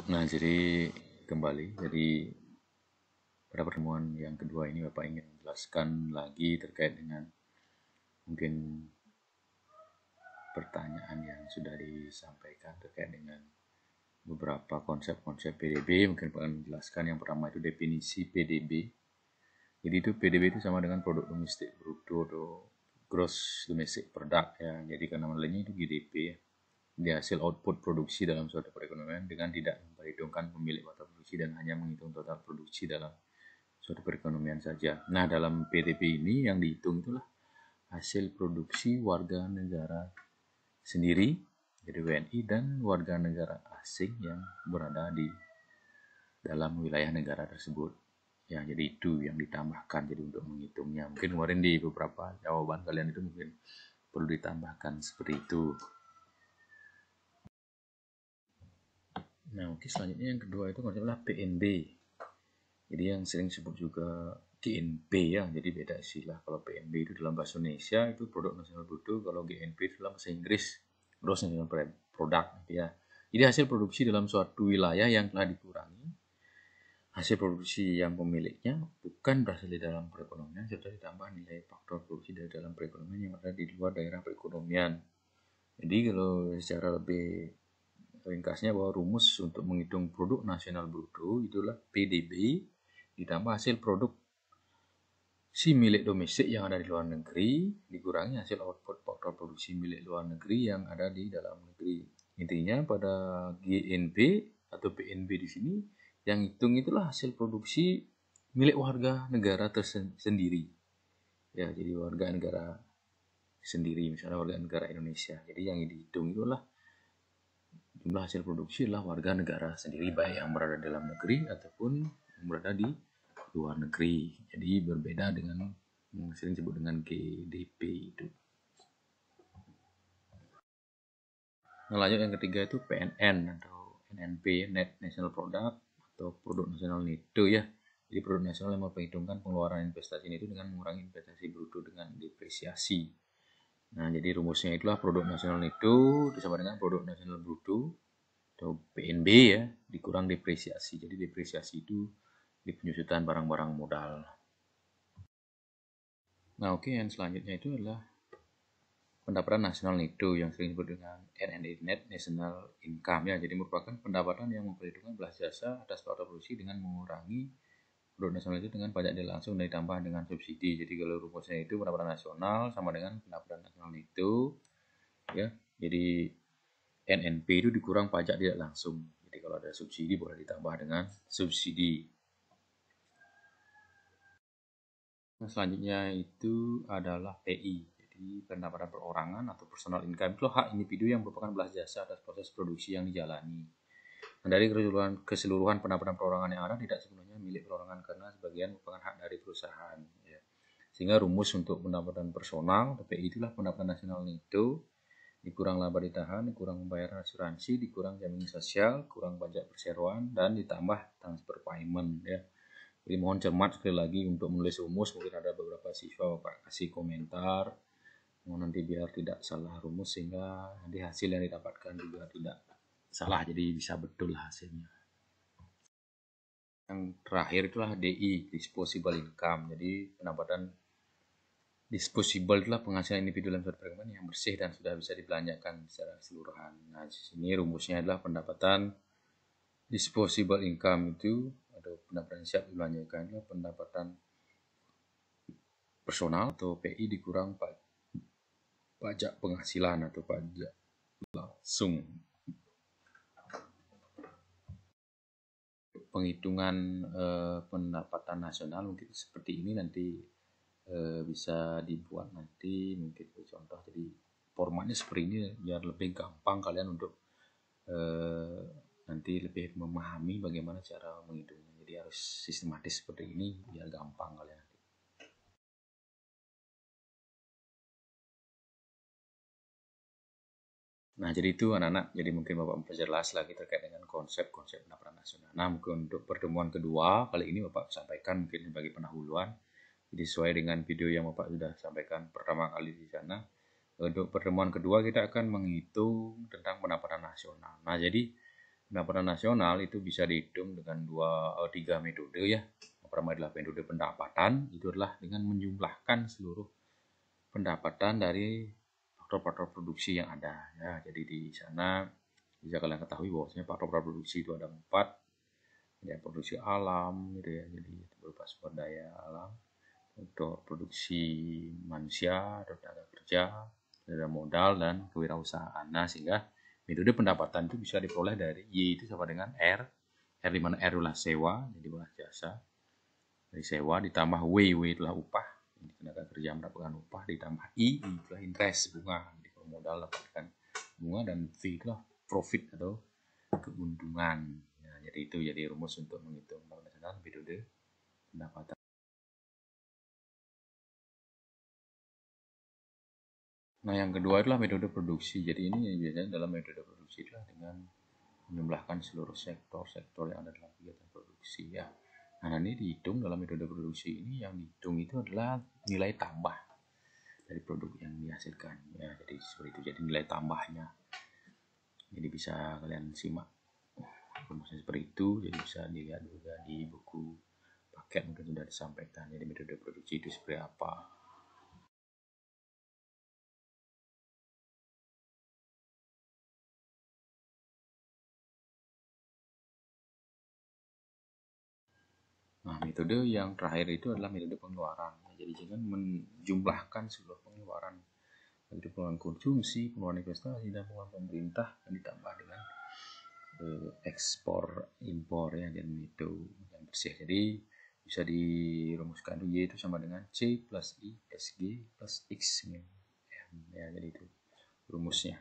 Nah, jadi kembali, jadi pada pertemuan yang kedua ini Bapak ingin menjelaskan lagi terkait dengan mungkin pertanyaan yang sudah disampaikan terkait dengan beberapa konsep-konsep PDB. Mungkin Bapak akan menjelaskan yang pertama itu definisi PDB. Jadi itu PDB itu sama dengan produk domestik bruto atau gross domestic product ya. Jadi karena lainnya itu GDP ya. Di hasil output produksi dalam suatu perekonomian dengan tidak memperhitungkan pemilik mata produksi dan hanya menghitung total produksi dalam suatu perekonomian saja. Nah, dalam PDB ini yang dihitung itulah hasil produksi warga negara sendiri, jadi WNI, dan warga negara asing yang berada di dalam wilayah negara tersebut. Ya, jadi itu yang ditambahkan jadi untuk menghitungnya. Mungkin kemarin di beberapa jawaban kalian itu mungkin perlu ditambahkan seperti itu. Nah, oke, selanjutnya yang kedua itu konsepnya PNB. Jadi yang sering disebut juga GNP ya, jadi beda istilah. Kalau PNB itu dalam bahasa Indonesia itu produk nasional bruto, kalau GNP itu dalam bahasa Inggris gross national product ya. Jadi hasil produksi dalam suatu wilayah yang telah dikurangi hasil produksi yang pemiliknya bukan berasal dari dalam perekonomian serta ditambah nilai faktor produksi dari dalam perekonomian yang ada di luar daerah perekonomian. Jadi kalau secara lebih ringkasnya bahwa rumus untuk menghitung produk nasional bruto itulah PDB ditambah hasil produk si milik domestik yang ada di luar negeri dikurangi hasil output faktor produksi milik luar negeri yang ada di dalam negeri. Intinya pada GNP atau PNB di sini yang hitung itulah hasil produksi milik warga negara tersendiri. Ya, jadi warga negara sendiri, misalnya warga negara Indonesia. Jadi yang dihitung itulah jumlah hasil produksi adalah warga negara sendiri, baik yang berada dalam negeri ataupun yang berada di luar negeri. Jadi berbeda dengan yang sering disebut dengan GDP itu. Nah, lanjut yang ketiga itu PNN atau NNP, Net National Product atau Produk Nasional Neto ya. Jadi produk nasional yang memperhitungkan pengeluaran investasi itu dengan mengurangi investasi bruto dengan depresiasi. Nah, jadi rumusnya itulah produk nasional neto disama dengan produk nasional bruto atau PNB ya, dikurang depresiasi. Jadi depresiasi itu di penyusutan barang-barang modal. Nah, oke, yang selanjutnya itu adalah pendapatan nasional neto yang sering disebut dengan NNI, Net National Income ya. Jadi merupakan pendapatan yang memperhitungkan belas jasa atas faktor produksi dengan mengurangi produk nasional itu dengan pajak tidak langsung dan ditambah dengan subsidi. Jadi kalau rumusnya itu pendapatan nasional sama dengan pendapatan nasional neto ya. Jadi NNP itu dikurang pajak tidak langsung. Jadi kalau ada subsidi boleh ditambah dengan subsidi. Nah, selanjutnya itu adalah PI. Jadi pendapatan perorangan atau personal income itu hak individu yang merupakan belas jasa atas proses produksi yang dijalani. Nah, dari keseluruhan pendapatan perorangan yang ada tidak sepenuhnya milik perorangan karena sebagian merupakan hak dari perusahaan. Ya. Sehingga rumus untuk pendapatan personal PI itulah pendapatan nasional neto dikurang laba ditahan, dikurang pembayaran asuransi, dikurang jaminan sosial, kurang pajak perseroan, dan ditambah transfer payment ya. Jadi mohon cermat sekali lagi untuk menulis rumus, mungkin ada beberapa siswa Bapak kasih komentar, mohon nanti biar tidak salah rumus sehingga nanti hasil yang didapatkan juga tidak salah, jadi bisa betul hasilnya. Yang terakhir itulah DI, disposable income, jadi pendapatan disposable itulah penghasilan individu dalam suatu perekonomian yang bersih dan sudah bisa dibelanjakan secara keseluruhan. Nah, di sini rumusnya adalah pendapatan disposable income itu atau pendapatan siap dibelanjakan adalah pendapatan personal atau PI dikurang pajak penghasilan atau pajak langsung. Penghitungan pendapatan nasional mungkin seperti ini nanti bisa dibuat nanti mungkin contoh, jadi formatnya seperti ini biar lebih gampang kalian untuk nanti lebih memahami bagaimana cara menghitungnya. Jadi harus sistematis seperti ini biar gampang kalian. Nah, jadi itu anak-anak, jadi mungkin Bapak memperjelas lagi terkait dengan konsep-konsep pendapatan nasional. Nah, mungkin untuk pertemuan kedua, kali ini Bapak sampaikan mungkin sebagai pendahuluan, jadi sesuai dengan video yang Bapak sudah sampaikan pertama kali di sana. Untuk pertemuan kedua kita akan menghitung tentang pendapatan nasional. Nah, jadi Pendapatan nasional itu bisa dihitung dengan tiga metode ya. Yang pertama adalah metode pendapatan, itu adalah dengan menjumlahkan seluruh pendapatan dari faktor-faktor produksi yang ada ya. Jadi di sana bisa kalian ketahui bahwasanya faktor-faktor produksi itu ada 4. Ada produksi alam gitu ya, jadi berupa sumber daya alam, untuk produksi manusia, ada tenaga kerja, ada modal dan kewirausahaan. Nah, sehingga metode pendapatan itu bisa diperoleh dari Y itu sama dengan R di mana R adalah sewa, jadi bahan jasa. Dari sewa ditambah W adalah upah, jadi tenaga kerja mendapatkan upah, ditambah I adalah interest, bunga. Jadi kalau modal dapatkan bunga, dan V itulah profit atau keuntungan. Nah, jadi itu jadi rumus untuk menghitung nasional metode pendapatan. Nah, yang kedua adalah metode produksi. Jadi ini biasanya dalam metode produksi adalah dengan menjumlahkan seluruh sektor-sektor yang ada dalam kegiatan produksi ya. Nah, ini dihitung dalam metode produksi ini, yang dihitung itu adalah nilai tambah dari produk yang dihasilkan ya. Jadi seperti itu, jadi nilai tambahnya. Jadi bisa kalian simak rumusnya seperti itu, jadi bisa dilihat juga di buku paket mungkin sudah disampaikan. Jadi metode produksi itu seperti apa. Nah, metode yang terakhir itu adalah metode pengeluaran. Jadi jangan menjumlahkan seluruh pengeluaran, baik pengeluaran konsumsi, pengeluaran investasi, dan pengeluaran pemerintah, dan ditambah dengan ekspor impor ya, dan itu yang bersih. Jadi bisa dirumuskan Y itu sama dengan C plus I SG plus X min M ya, jadi itu rumusnya.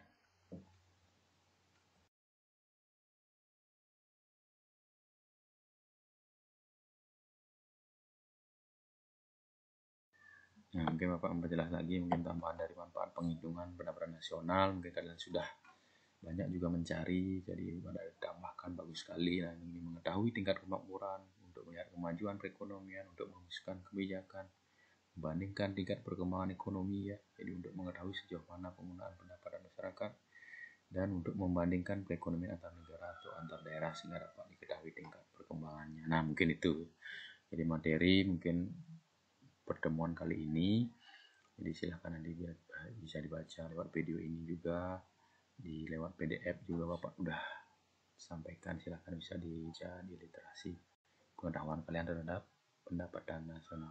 Nah, mungkin Bapak memperjelas lagi mungkin tambahan dari manfaat penghitungan pendapatan nasional. Mungkin kalian sudah banyak juga mencari, jadi pada ditambahkan bagus sekali. Nah, ini mengetahui tingkat kemakmuran untuk melihat kemajuan perekonomian, untuk merumuskan kebijakan, membandingkan tingkat perkembangan ekonomi ya. Jadi untuk mengetahui sejauh mana penggunaan pendapatan masyarakat, dan untuk membandingkan perekonomian antar negara atau antar daerah sehingga dapat diketahui tingkat perkembangannya. Nah, mungkin itu jadi materi mungkin pertemuan kali ini. Jadi silahkan nanti bisa dibaca lewat video ini juga, di lewat PDF juga Bapak udah sampaikan. Silahkan bisa dibaca, di literasi pengetahuan kalian terhadap pendapatan nasional.